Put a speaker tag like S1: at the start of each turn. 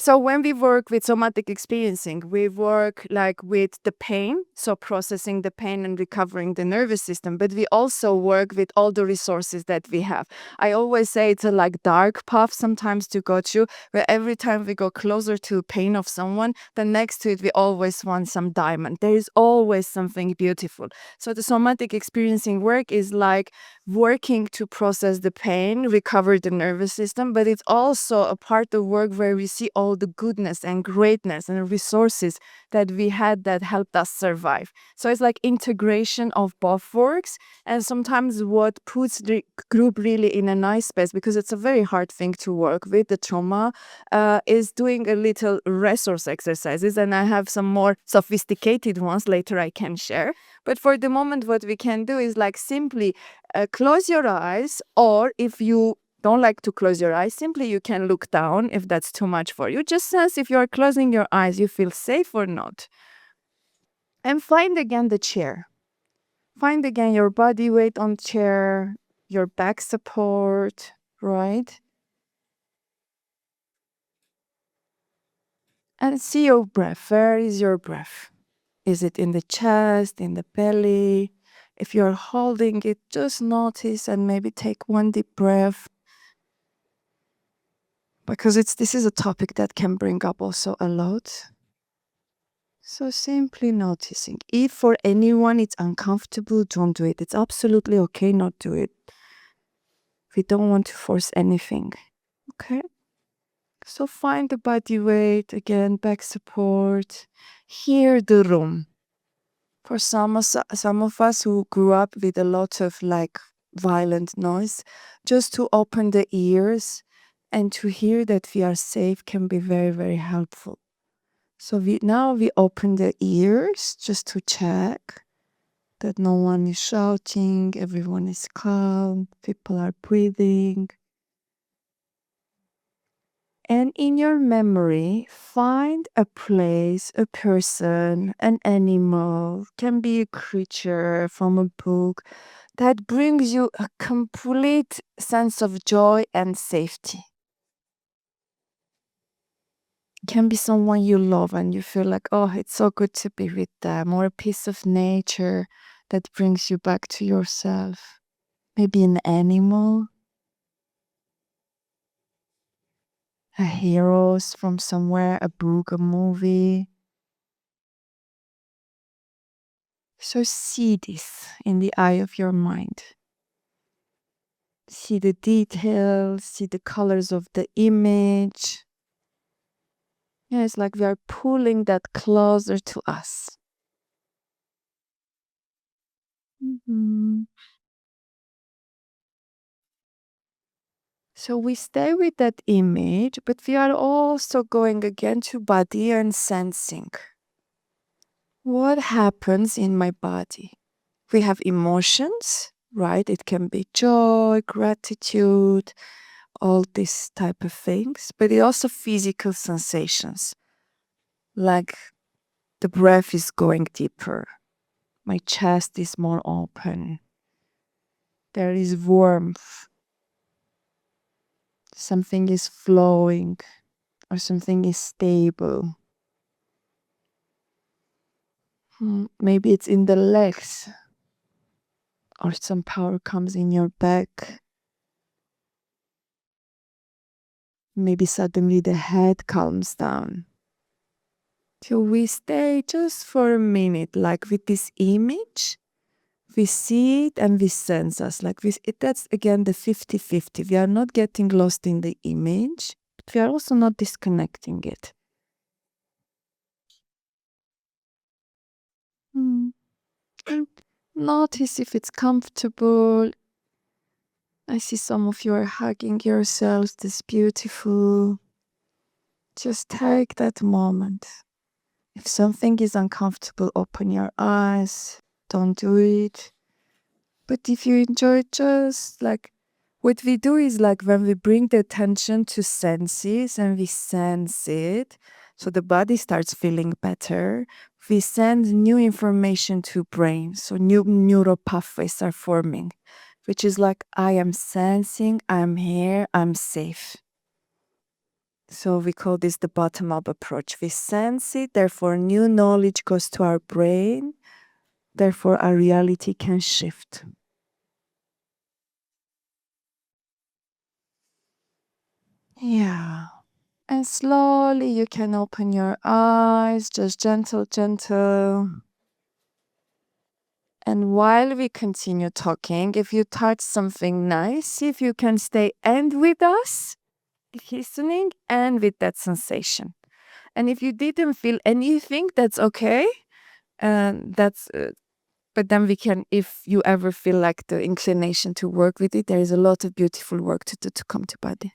S1: So when we work with somatic experiencing, we work like with the pain, so processing the pain and recovering the nervous system, but we also work with all the resources that we have. I always say it's a like dark path sometimes to go to, where every time we go closer to pain of someone, then next to it we always want some diamond. There is always something beautiful. So the somatic experiencing work is like working to process the pain, recover the nervous system, but it's also a part of work where we see all the goodness and greatness and resources that we had that helped us survive. So it's like integration of both works, and sometimes what puts the group really in a nice space, because it's a very hard thing to work with the trauma, is doing a little resource exercises, and I have some more sophisticated ones later I can share. But for the moment, what we can do is like simply close your eyes, or if you don't like to close your eyes, simply you can look down if that's too much for you. Just sense if you're closing your eyes, you feel safe or not. And find again the chair. Find again your body weight on chair, your back support, right? And see your breath. Where is your breath? Is it in the chest, in the belly? If you're holding it, just notice and maybe take one deep breath, because this is a topic that can bring up also a lot. So simply noticing. If for anyone it's uncomfortable, don't do it. It's absolutely okay not to do it. We don't want to force anything. Okay? So find the body weight, again, back support. Hear the room. For some of us who grew up with a lot of like violent noise, just to open the ears and to hear that we are safe can be very, very helpful. So now we open the ears just to check that no one is shouting, everyone is calm, people are breathing. And in your memory, find a place, a person, an animal, can be a creature from a book that brings you a complete sense of joy and safety. Can be someone you love and you feel like, oh, it's so good to be with them, or a piece of nature that brings you back to yourself. Maybe an animal, a hero from somewhere, a book, a movie. So see this in the eye of your mind. See the details, see the colors of the image. Yeah, it's like we are pulling that closer to us. Mhm. So we stay with that image, but we are also going again to body and sensing. What happens in my body? We have emotions, right? It can be joy, gratitude, all these type of things, but it also physical sensations, like the breath is going deeper, my chest is more open, there is warmth, something is flowing, or something is stable. Maybe it's in the legs, or some power comes in your back. Maybe suddenly the head calms down. So we stay just for a minute, like with this image. We see it and we sense us. That's again the 50-50. We are not getting lost in the image, but we are also not disconnecting it. Mm. And notice if it's comfortable. I see some of you are hugging yourselves. This beautiful. Just take that moment. If something is uncomfortable, open your eyes. Don't do it. But if you enjoy, just like what we do is like when we bring the attention to senses and we sense it, so the body starts feeling better. We send new information to brain, so new neural pathways are forming, which is like I am sensing, I'm here, I'm safe. So we call this the bottom up approach. We sense it, therefore, new knowledge goes to our brain, therefore, our reality can shift. Yeah. And slowly you can open your eyes, just gentle, gentle. And while we continue talking, if you touch something nice, see if you can stay and with us, listening and with that sensation. And if you didn't feel anything, that's okay. And but then we can, if you ever feel like the inclination to work with it, there is a lot of beautiful work to do to come to body.